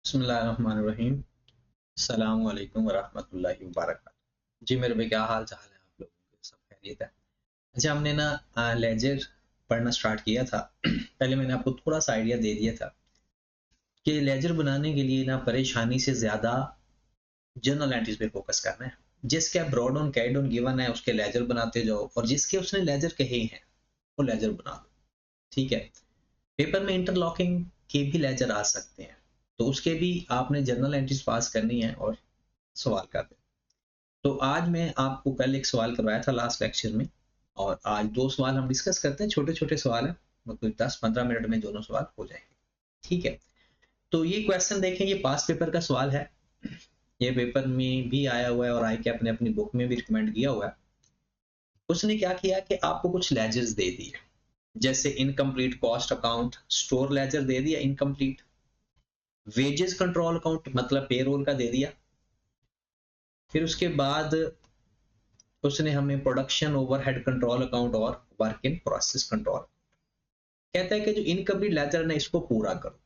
बिस्मिल्लाहिर्रहमानिर्रहीम। अस्सलामु अलैकुम वरहमतुल्लाहि वबरकातुहू। जी मेरे भाई, क्या हाल चाल है? आप लोगों के सब खैरियत है? अच्छा, हमने ना लेजर पढ़ना स्टार्ट किया था। पहले मैंने आपको थोड़ा सा आइडिया दे दिया था कि लेजर बनाने के लिए ना परेशानी से ज़्यादा जर्नल एंट्रीज पे फोकस करना है। जिसके ब्रॉड ऑन कैड ऑन गिवन है उसके लेजर बनाते जाओ, और जिसके उसने लेजर कहे हैं वो लेजर बना दो। ठीक है। पेपर में इंटरलॉकिंग के भी लेजर आ सकते हैं, तो उसके भी आपने जर्नल एंट्रीज पास करनी है और सवाल कर दें। तो आज मैं आपको कल एक सवाल करवाया था लास्ट लेक्चर में, और आज दो सवाल हम डिस्कस करते हैं। छोटे छोटे सवाल हैं, मतलब 10-15 मिनट में दोनों सवाल हो जाएंगे। ठीक है। तो ये क्वेश्चन देखें, ये पास पेपर का सवाल है। ये पेपर में भी आया हुआ है और आई कैप ने अपनी बुक में भी रिकमेंड किया हुआ है। उसने क्या किया कि आपको कुछ लेजर्स दे दिए, जैसे incomplete cost account, store ledger दे दिया इनकम्प्लीट, वेजेस कंट्रोल अकाउंट मतलब पेरोल का दे दिया। फिर उसके बाद उसने हमें प्रोडक्शन ओवरहेड कंट्रोल अकाउंट और वर्क इन प्रोसेस कंट्रोल, कहता है कि जो इनकम्प्लीट लेजर है इसको पूरा करो।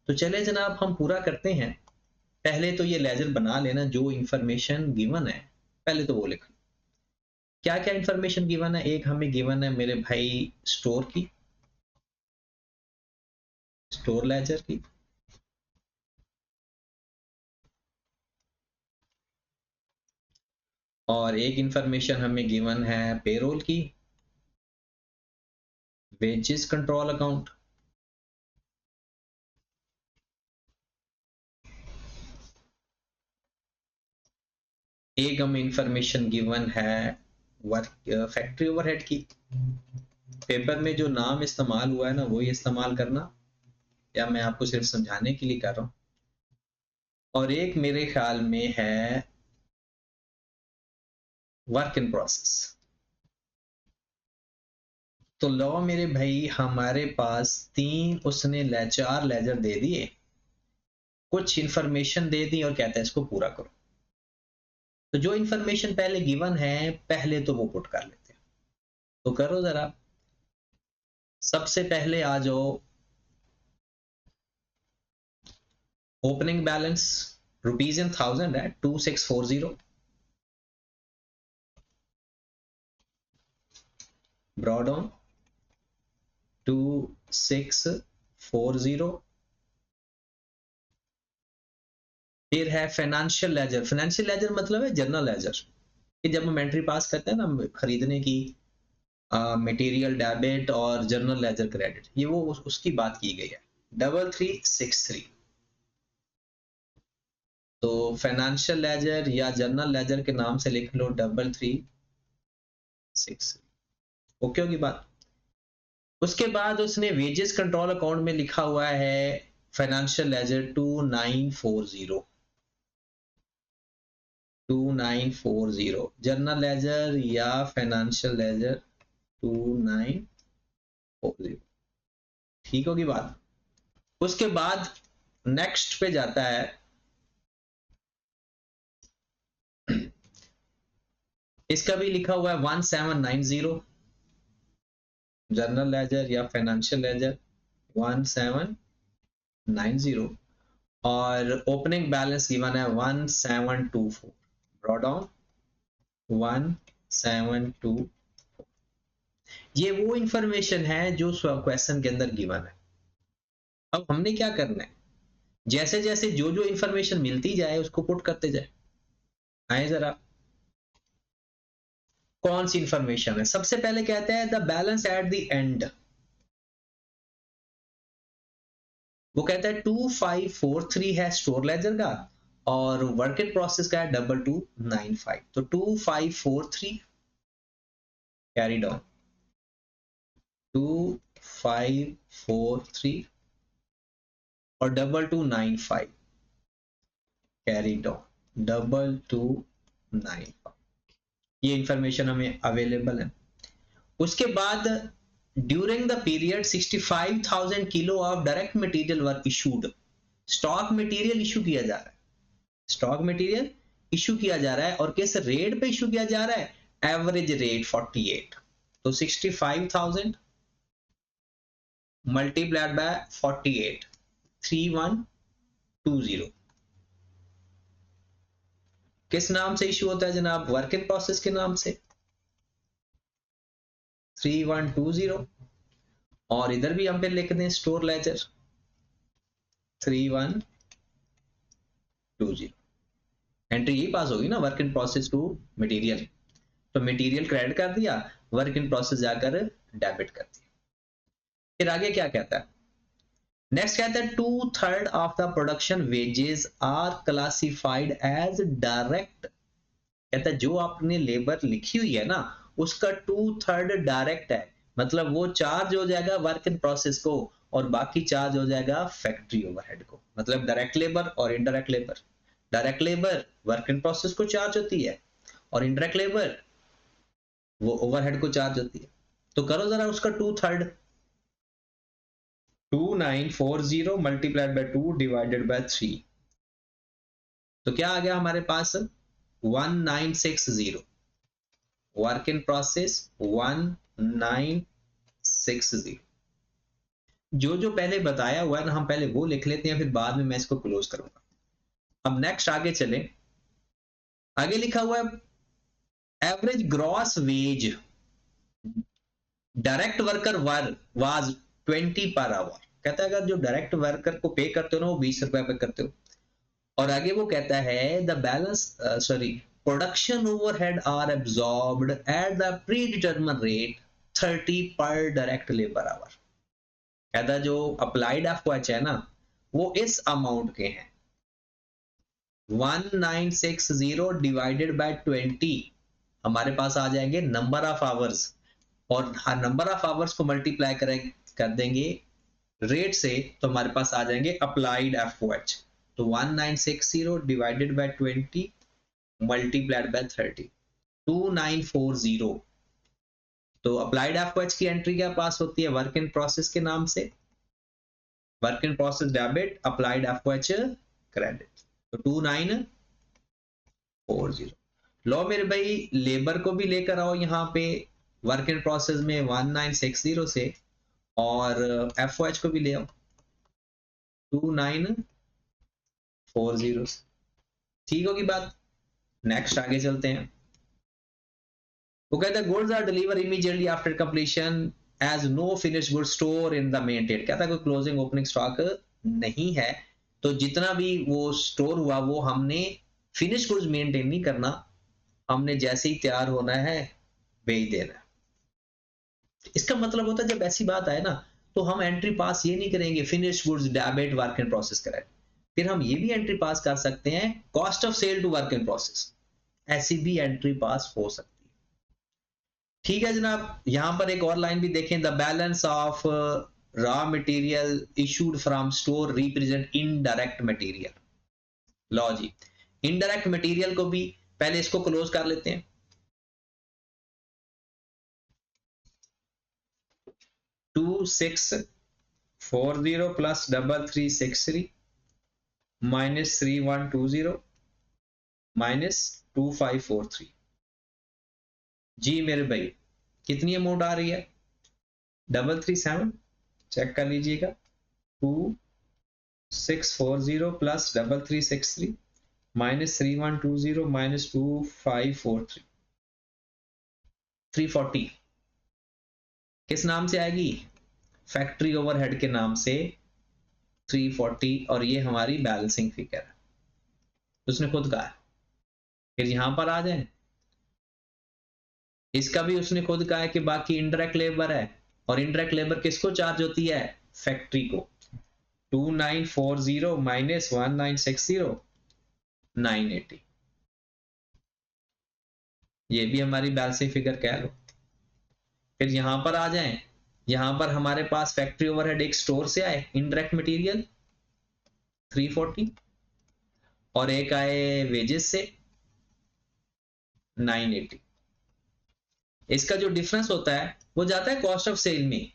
तो चले जनाब, हम पूरा करते हैं। पहले तो ये लेजर बना लेना, जो इंफॉर्मेशन गिवन है पहले तो वो लिख। क्या क्या इंफॉर्मेशन गिवन है? एक हमें गिवन है मेरे भाई स्टोर की, स्टोर लेजर की। और एक इंफॉर्मेशन हमें गिवन है पेरोल की, वेजेस कंट्रोल अकाउंट। एक हमें इंफॉर्मेशन गिवन है वर्क फैक्ट्री ओवरहेड की। पेपर में जो नाम इस्तेमाल हुआ है ना वही इस्तेमाल करना, या मैं आपको सिर्फ समझाने के लिए कर रहा हूँ। और एक मेरे ख्याल में है वर्क इन प्रोसेस। तो लो मेरे भाई, हमारे पास उसने चार लेजर दे दिए, कुछ इंफॉर्मेशन दे दी और कहता है इसको पूरा करो। तो जो इंफॉर्मेशन पहले गिवन है पहले तो वो पुट कर लेते हैं। तो करो जरा। सबसे पहले आ जाओ, ओपनिंग बैलेंस रुपीज इन 1000 है 2640। ब्रॉड ऑन 2640। फिर है फाइनेंशियल लेजर। फाइनेंशियल लेजर मतलब है जनरल लेजर, कि जब हम एंट्री पास करते हैं ना खरीदने की, मटेरियल डेबिट और जनरल लेजर क्रेडिट, ये वो उसकी बात की गई है। 3363। तो फाइनेंशियल लेजर या जनरल लेजर के नाम से लिख लो 3363। ओके होगी बात। उसके बाद उसने वेजेस कंट्रोल अकाउंट में लिखा हुआ है फाइनेंशियल लेजर 2940। 2940 जनरल लेजर या फाइनेंशियल लेजर 2940। ठीक होगी बात। उसके बाद नेक्स्ट पे जाता है, इसका भी लिखा हुआ है 1790। जनरल लेजर या फाइनेंशियल लेजर 1790। और ओपनिंग बैलेंस गिवन है 1724। Brought down 1724। ये वो इंफॉर्मेशन है जो क्वेश्चन के अंदर गिवन है। अब हमने क्या करना है, जैसे जैसे जो जो इंफॉर्मेशन मिलती जाए उसको पुट करते जाए। आए जरा, कौन सी इंफॉर्मेशन है? सबसे पहले कहते हैं the balance at the end. वो कहता है 2543 है स्टोर लेजर का, और वर्क इन प्रोसेस का है 2295। तो 2543 कैरी डाउन 2543 और 2295 कैरी डाउन 2295। ये इंफॉर्मेशन हमें अवेलेबल है। उसके बाद during the period 65,000 kilo of direct material were issued. Stock material issue किया जा रहा है, स्टॉक मटेरियल इशू किया जा रहा है, और किस रेट पे इशू किया जा रहा है? Average rate 48। तो 65,000 मल्टीप्लाइड बाय 48, 31 3120 किस नाम से इशू होता है जनाब? वर्क इन प्रोसेस के नाम से 3120, और इधर भी हम पे लिख दें स्टोर लेजर 3120। एंट्री यही पास होगी ना, work in process to material, तो मटेरियल क्रेडिट कर दिया, वर्क इन प्रोसेस जाकर डेबिट कर दिया। फिर आगे क्या कहता है? नेक्स्ट कहता है 2/3 of the production wages are classified as direct. कहता है जो आपने लेबर लिखी हुई है ना, उसका 2/3 डायरेक्ट है, मतलब वो चार्ज हो जाएगा वर्क इन प्रोसेस को, और बाकी चार्ज हो जाएगा फैक्ट्री ओवरहेड को। मतलब डायरेक्ट लेबर और indirect labour. Direct labour work in process को चार्ज होती है, और इनडायरेक्ट लेबर वो ओवरहेड को चार्ज होती है। तो करो जरा उसका 2/3, 2940 मल्टीप्लाइड बाय 2 डिवाइडेड बाय 3, तो क्या आ गया हमारे पास? 1960। Work in process 1960। जो जो पहले बताया हुआ है ना, हम पहले वो लिख लेते हैं, फिर बाद में मैं इसको क्लोज करूंगा। अब नेक्स्ट आगे चले। आगे लिखा हुआ है average gross veg direct worker was 20 per hour. कहता है अगर जो डायरेक्ट वर्कर को पे करते हो ना, वो 20 रुपए पे करते हो। और आगे वो कहता है the balance production overhead are absorbed at the predetermined rate 30 पर डायरेक्ट लेबर आवर। कहता जो अप्लाइड एफओएच है ना, वो इस अमाउंट के हैं 1960 डिवाइडेड बाय 20, हमारे पास आ जाएंगे नंबर ऑफ आवर्स, और नंबर ऑफ आवर्स को मल्टीप्लाई कर देंगे रेट से, तो हमारे पास आ जाएंगे अप्लाइड एफओएच। तो 1960 डिवाइडेड बाय 20 मल्टीप्लाइड बाय 30, 2940। तो अप्लाइड एफओएच की एंट्री क्या पास होती है? वर्क इन प्रोसेस के नाम से, work in process debit, applied FOH credit. तो 2940। लो मेरे भाई लेबर को भी लेकर आओ यहाँ पे वर्क इन प्रोसेस में 1960 से, और एफओएच को भी ले आओ 2940 से। ठीक होगी बात? नेक्स्ट आगे चलते हैं। वो कहता है goods are deliver immediately after completion as no finish good store in the main trade. कहता है कोई क्लोजिंग ओपनिंग स्टॉक नहीं है, तो जितना भी वो स्टोर हुआ वो हमने फिनिश गुड्स मेंटेन नहीं करना, हमने जैसे ही तैयार होना है भेज देना। इसका मतलब होता है जब ऐसी बात आए ना, तो हम एंट्री पास ये नहीं करेंगे finish goods debit work in process करें, फिर हम ये भी एंट्री पास कर सकते हैं cost of sale to work in process, ऐसी भी एंट्री पास हो सकती है। ठीक है जनाब, यहां पर एक और लाइन भी देखें, the balance of raw material issued from store represent indirect material. लो जी, इनडायरेक्ट मटेरियल को भी पहले इसको क्लोज कर लेते हैं। 2640 प्लस 3363 माइनस 3120 माइनस 2543। जी मेरे भाई कितनी अमाउंट आ रही है? 337। चेक कर लीजिएगा, 2640 प्लस 3363 माइनस 3120 माइनस 2543, 340 किस नाम से आएगी? फैक्ट्री ओवरहेड के नाम से 340, और ये हमारी बैलेंसिंग फिगर है, उसने खुद कहा। फिर यहां पर आ जाए, इसका भी उसने खुद कहा है कि बाकी इनडायरेक्ट लेबर है, और इनडायरेक्ट लेबर किसको चार्ज होती है? फैक्ट्री को। 2940 माइनस 1960 980, ये भी हमारी बैलेंसिंग फिगर कह लो। फिर यहां पर आ जाएं, यहां पर हमारे पास फैक्ट्री ओवरहेड एक स्टोर से आए इनडायरेक्ट मटेरियल 340, और एक आए वेजेस से 980। इसका जो डिफरेंस होता है वो जाता है कॉस्ट ऑफ सेल में,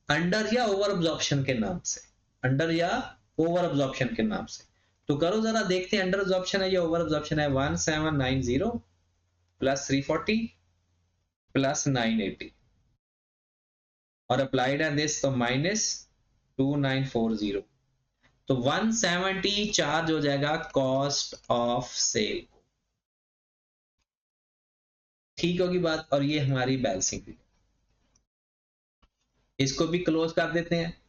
अंडर या ओवर अब्जॉर्प्शन के नाम से, अंडर या ओवर अब्जॉर्प्शन के नाम से। तो करो जरा देखते हैं अंडर अब्जॉर्प्शन है या ओवर अब्जॉर्प्शन है। 1790 प्लस 340 प्लस 980, और अप्लाइड है दिस तो माइनस 2940। तो 170 चार्ज हो जाएगा कॉस्ट ऑफ सेल। ठीक होगी बात। और ये हमारी बैलेंसिंग फिगर, इसको भी क्लोज कर देते हैं।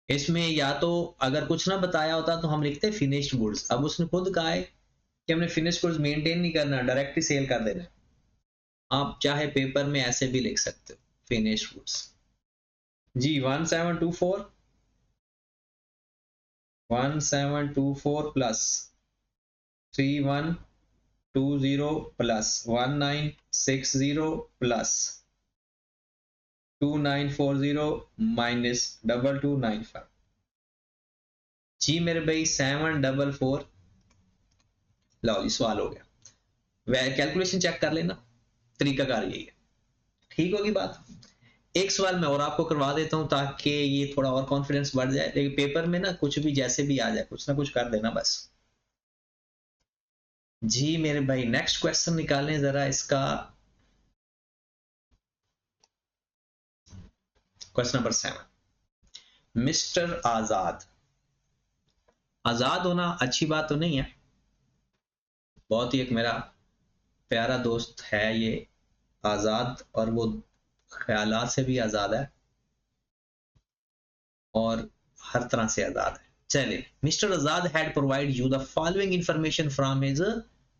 इसमें या तो अगर कुछ ना बताया होता तो हम लिखते फिनिश्ड गुड्स। अब उसने खुद कहा है कि हमने फिनिश्ड गुड्स मेंटेन नहीं करना, डायरेक्ट ही सेल कर देना। आप चाहे पेपर में ऐसे भी लिख सकते हो, फिनिश्ड गुड्स। जी 1724 प्लस 3120 प्लस 1960 प्लस 2940 माइनस 2295। जी मेरे भाई 744। लो जी सवाल हो गया। वह कैलकुलेशन चेक कर लेना, तरीकाकार यही है। ठीक होगी बात। एक सवाल मैं और आपको करवा देता हूं ताकि ये थोड़ा और कॉन्फिडेंस बढ़ जाए। लेकिन पेपर में ना कुछ भी जैसे भी आ जाए, कुछ ना कुछ कर देना बस। जी मेरे भाई नेक्स्ट क्वेश्चन निकालें जरा इसका। Question number 7। मिस्टर आजाद। आजाद होना अच्छी बात तो नहीं है, बहुत ही एक मेरा प्यारा दोस्त है ये आजाद, और वो ख्यालात से भी आजाद है और हर तरह से आजाद है। चलिए, mister Azad had provide you the following information from his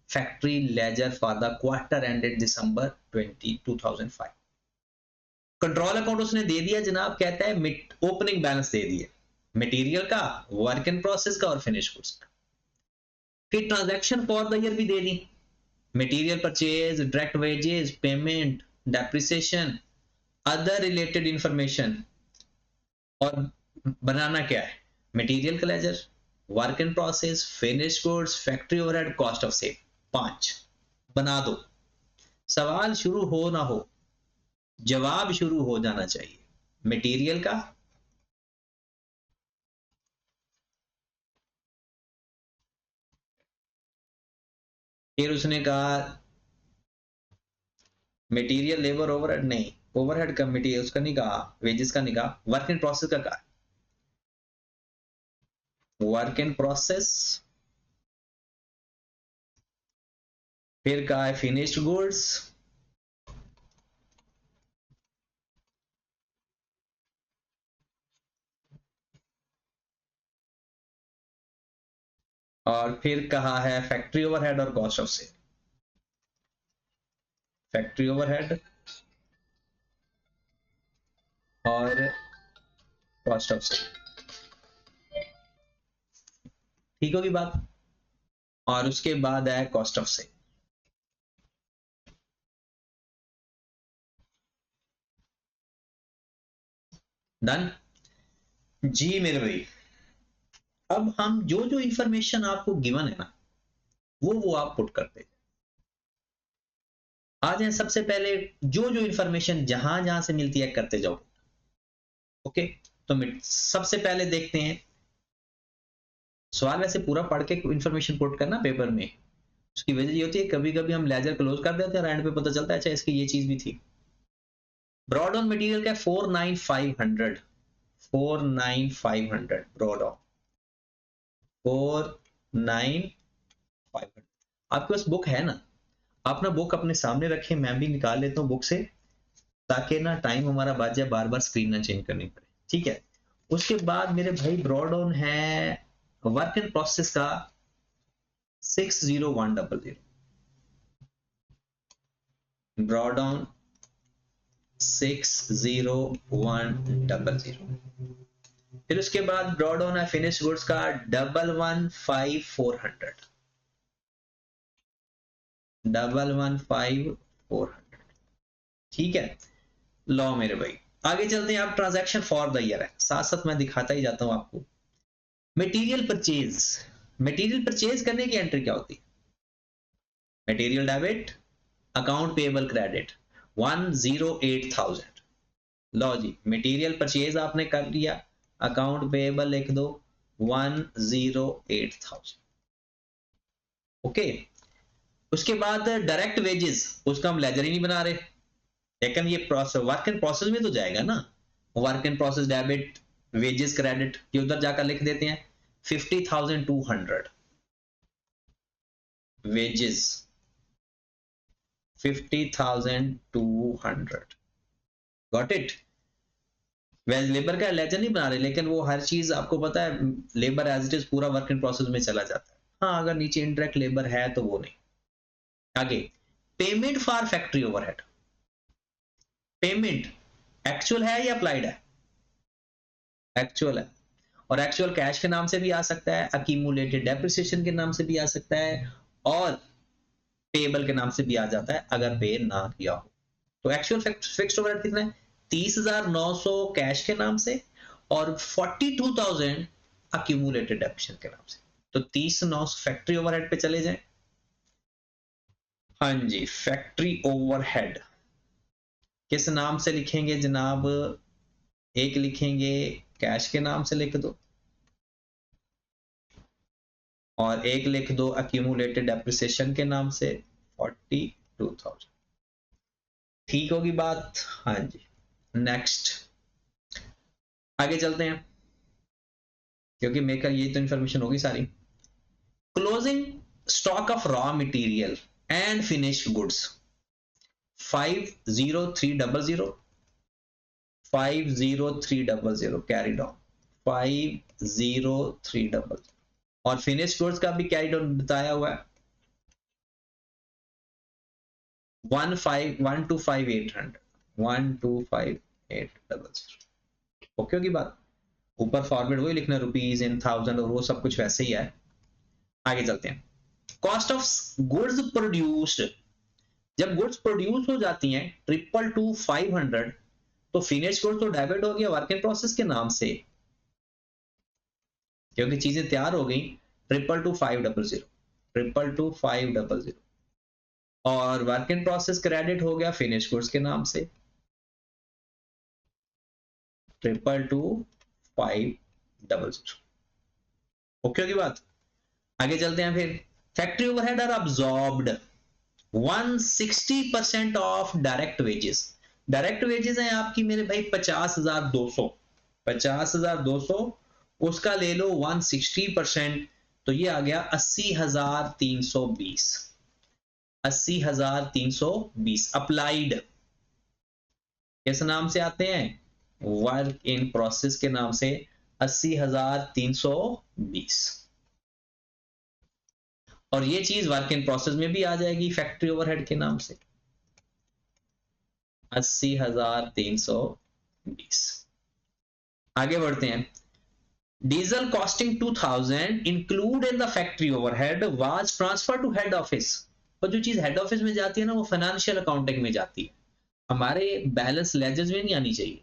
factory ledger for the quarter ended December 2005। Control account उसने दे दिया जनाब, कहता है ओपनिंग बैलेंस दे दिए मटेरियल का, वर्क इन प्रोसेस का और फिनिश गुड्स का। फिर ट्रांजैक्शन फॉर द ईयर भी दे दी, material purchase, direct wages, payment, depreciation, other related information. और बनाना क्या है, मटेरियल का ledger, work in process, finish goods, factory overhead, cost of sale. 5 बना दो। सवाल शुरू हो ना हो, जवाब शुरू हो जाना चाहिए। मटेरियल का, फिर उसने कहा मटेरियल लेबर ओवरहेड, नहीं ओवरहेड का मटेरियल उसका नहीं कहा, वेजेस का नहीं कहा, वर्क इन प्रोसेस का कहा, वर्क इन प्रोसेस। फिर कहा है फिनिश्ड गुड्स, और फिर कहा है फैक्ट्री ओवरहेड और cost of sale. Factory overhead और कॉस्ट ऑफ सेल। ठीक होगी बात। और उसके बाद है कॉस्ट ऑफ सेल। डन। जी मेरे भाई, अब हम जो जो इंफॉर्मेशन आपको गिवन है ना, वो आप पुट करते हैं। आ जाए सबसे पहले, जो जो इंफॉर्मेशन जहां जहां से मिलती है करते जाओ। ओके, तो सबसे पहले देखते हैं। सवाल वैसे पूरा पढ़ के इंफॉर्मेशन पुट करना पेपर में, उसकी वजह ये होती है कभी कभी हम लेजर क्लोज कर देते हैं और एंड पे पता चलता है अच्छा इसकी ये चीज भी थी। ब्रॉड ऑन मटेरियल का 49500, 49500 ब्रॉड ऑन 49500। आपके पास बुक है ना, आप ना बुक अपने सामने रखें, मैं भी निकाल लेता हूँ बुक से, ताकि ना टाइम हमारा बच जाए, बार बार स्क्रीन ना चेंज करनी पड़े। ठीक है। उसके बाद मेरे भाई ब्रॉड ऑन है वर्क इन प्रोसेस का 60100, ब्रॉड ऑन 60100। फिर उसके बाद ब्रॉड ऑन है फिनिश गुड्स का 115400, 115400। ठीक है। लो मेरे भाई आगे चलते हैं। आप ट्रांजैक्शन फॉर द ईयर है, साथ साथ मैं दिखाता ही जाता हूं आपको। मटेरियल परचेज, मटेरियल परचेज करने की एंट्री क्या होती है, material debit, account payable credit 108000। लो जी मटेरियल परचेज आपने कर लिया, अकाउंट पेबल लिख दो 108000। ओके। उसके बाद डायरेक्ट वेजेस, उसका हम लेजर ही नहीं बना रहे, लेकिन ये प्रोसेस वर्क इन प्रोसेस में तो जाएगा ना, work in process debit wages credit, ये उधर जाकर लिख देते हैं 50,200 वेजेस 50,200 गॉट इट। वैसे लेबर का लेजर नहीं बना रहे, लेकिन वो हर चीज आपको पता है लेबर एज इट इज पूरा वर्क इन प्रोसेस में चला जाता है। हाँ अगर नीचे इनडायरेक्ट लेबर है तो वो नहीं। आगे payment for factory overhead, payment actual है या अप्लाइड है? एक्चुअल है, और एक्चुअल कैश के नाम से भी आ सकता है, अक्यूमुलेटेड डेप्रिसिएशन के नाम से भी आ सकता है, और पेबल के नाम से भी आ जाता है अगर पे ना किया हो। तो एक्चुअल फिक्स्ड ओवरहेड कितना है? 30,900 कैश के नाम से और 42,000 अक्यूमुलेटेड डेप्रिसिएशन के नाम से। तो 30,900 फैक्ट्री ओवरहेड पे चले जाएं। हाँ जी, फैक्ट्री ओवरहेड किस नाम से लिखेंगे जनाब? एक लिखेंगे कैश के नाम से लिख दो, और एक लिख दो अक्यूमुलेटेड डेप्रिसिएशन के नाम से 42,000। ठीक होगी बात? हाँ जी। नेक्स्ट आगे चलते हैं, क्योंकि मेकर ये तो इंफॉर्मेशन होगी सारी। Closing stock of raw material and finished goods 50300 50300 carried on 50300, और फिनिश्ड गुड्स का भी कैरिड ऑन बताया हुआ है 125,800 ओके होगी बात। ऊपर फॉर्मेट वही लिखना रुपीज इन थाउजेंड और वो सब कुछ वैसे ही है। आगे चलते हैं। कॉस्ट ऑफ गुड्स प्रोड्यूस्ड, जब गुड्स प्रोड्यूस हो जाती हैं 222,500 तो फिनिश गुड्स तो डेबिट हो गया वर्क इन प्रोसेस के नाम से, क्योंकि चीजें तैयार हो गई 222,500 और वर्क इन प्रोसेस क्रेडिट हो गया फिनिश गुड्स के नाम से 222,500 ओके की बात। आगे चलते हैं फिर। Factory overhead are absorbed 160% of direct wages. Direct wages हैं आपकी मेरे भाई 50,200 उसका ले लो 160%, तो ये आ गया 80,320 80,320। अप्लाइड किस नाम से आते हैं? वर्क इन प्रोसेस के नाम से 80,320, और ये चीज वर्क इन प्रोसेस में भी आ जाएगी फैक्ट्री ओवरहेड के नाम से 80,320। आगे बढ़ते हैं। Diesel costing 2000 include in the factory overhead was transfer to head office. और जो चीज हेड ऑफिस में जाती है ना वो फाइनेंशियल अकाउंटिंग में जाती है, हमारे बैलेंस लेजर्स में नहीं आनी चाहिए।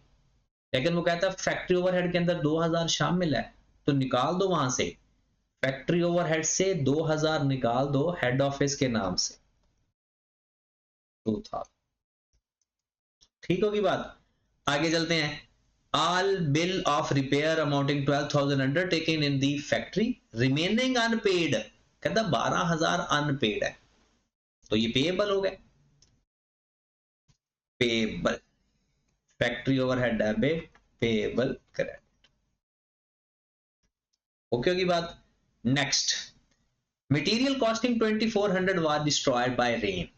लेकिन वो कहता है फैक्ट्री ओवरहेड के अंदर 2000 शामिल है तो निकाल दो वहां से, फैक्ट्री ओवरहेड से 2000 निकाल दो हेड ऑफिस के नाम से 2000। ठीक होगी बात। आगे चलते हैं। All bill of repair amounting 12,000 undertaken in the factory remaining unpaid, कहता 12,000 अनपेड है तो ये पेएबल हो गए। Payable factory overhead debit payable credit okay होगी बात। Next material costing 2400 was destroyed by rain.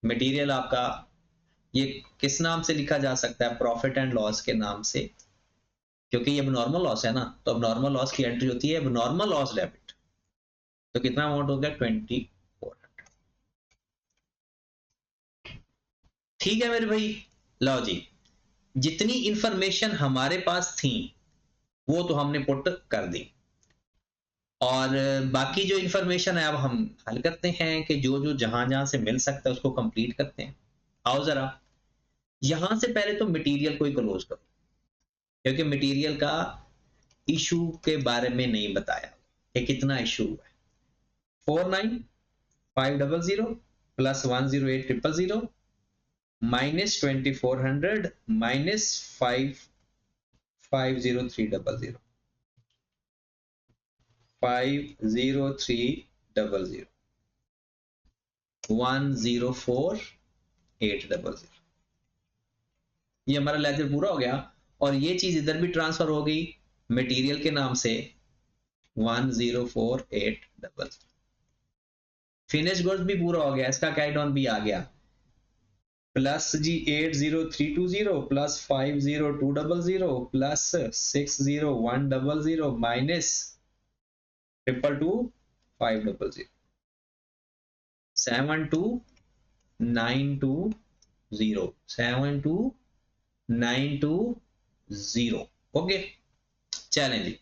Material आपका ये किस नाम से लिखा जा सकता है? प्रॉफिट एंड लॉस के नाम से, क्योंकि ये नॉर्मल लॉस है ना, तो अब नॉर्मल लॉस की एंट्री होती है नॉर्मल लॉस डेबिट। तो कितना अमाउंट हो गया? 2400। ठीक है मेरे भाई। लो जी, जितनी इंफॉर्मेशन हमारे पास थी वो तो हमने पुट कर दी, और बाकी जो इंफॉर्मेशन है अब हम हल करते हैं कि जो जो जहां जहां से मिल सकता है उसको कंप्लीट करते हैं। आओ जरा यहां से पहले तो मटेरियल को ही क्लोज करो, क्योंकि मटेरियल का इशू के बारे में नहीं बताया कि कितना इशू है। 49,500 प्लस 108,000 माइनस 2400 माइनस 50300 50300 104,800। ये हमारा लेजर पूरा हो गया। और ये चीज इधर भी ट्रांसफर हो गई मटेरियल के नाम से 104800। फिनिश गुड्स भी पूरा हो गया, इसका कैड ऑन भी आ गया, प्लस जी 80320 प्लस 50200 प्लस 60100 माइनस 222 520 72920। ओके चलें जी,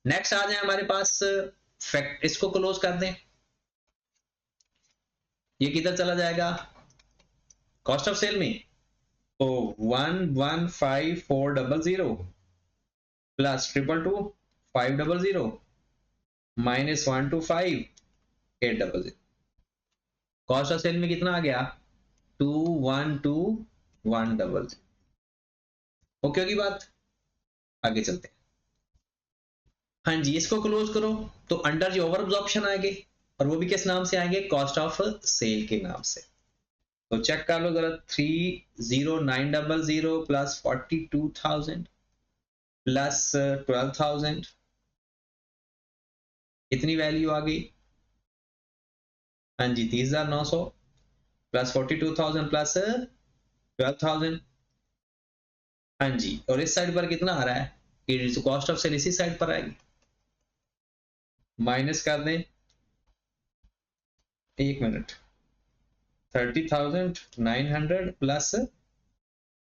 नेक्स्ट आ जाए हमारे पास फैक्ट, इसको क्लोज कर दें। ये किधर चला जाएगा कॉस्ट ऑफ सेल में, तो 115400 plus 222 500 minus 125800। Cost of sale में कितना आ गया 212100। ओके होगी बात, आगे चलते हैं। हाँ जी, इसको क्लोज करो तो अंडर जो ओवर एब्जॉर्प्शन आएंगे, और वो भी किस नाम से आएंगे, कॉस्ट ऑफ सेल के नाम से। तो चेक कर लो जरा, 30900 प्लस 42000 प्लस 12000, कितनी वैल्यू आ गई, हाँ जी 30900 प्लस 42000 प्लस 12000। हाँ जी, और इस साइड पर कितना आ रहा है, कॉस्ट ऑफ सेल इसी साइड पर आएगी, माइनस कर दें, एक मिनट, 30,900 प्लस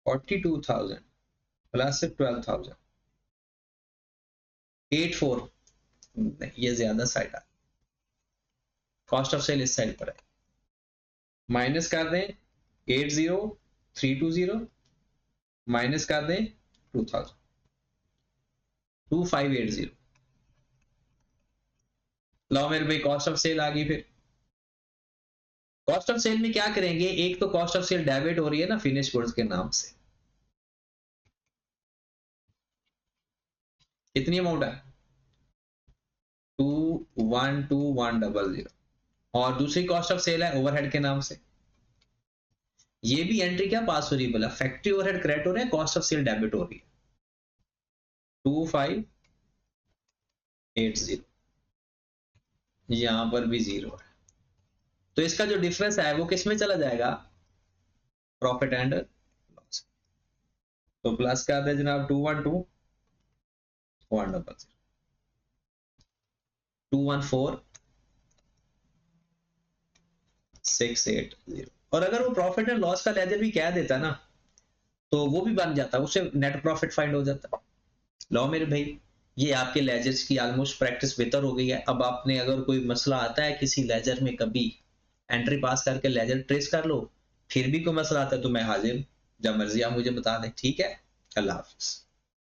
42,000 प्लस 12,000 84, ये ज्यादा साइड आ, कॉस्ट ऑफ सेल इस साइड पर है, माइनस कर दें 80320 माइनस कर दें 2000 2580। लो मेरे भाई कॉस्ट ऑफ सेल आ गई। फिर कॉस्ट ऑफ सेल में क्या करेंगे, एक तो कॉस्ट ऑफ सेल डेबिट हो रही है ना फिनिश गुड्स के नाम से, कितनी अमाउंट है 212100, और दूसरी कॉस्ट ऑफ सेल है ओवरहेड के नाम से। ये भी एंट्री क्या पास हो रही है, बोला फैक्ट्री ओवरहेड क्रेडिट हो रहे हैं, कॉस्ट ऑफ सेल डेबिट हो रही है 2580, यहां पर भी जीरो है, तो इसका जो डिफरेंस है वो किस में चला जाएगा, प्रॉफिट एंड लॉस। तो प्लस कर दे जनाब 212 100 214 680। और अगर वो प्रॉफिट एंड लॉस का लेजर भी कह देता ना तो वो भी बन जाता, उससे नेट प्रॉफिट फाइंड हो जाता। लो मेरे भाई, ये आपके लेजर्स की ऑलमोस्ट प्रैक्टिस बेहतर हो गई है। अब आपने अगर कोई मसला आता है किसी लेजर में, कभी एंट्री पास करके लेजर ट्रेस कर लो, फिर भी कोई मसला आता है तो मैं हाजिर, जब मर्जी आप मुझे बता दें। ठीक है, अल्लाह हाफिज।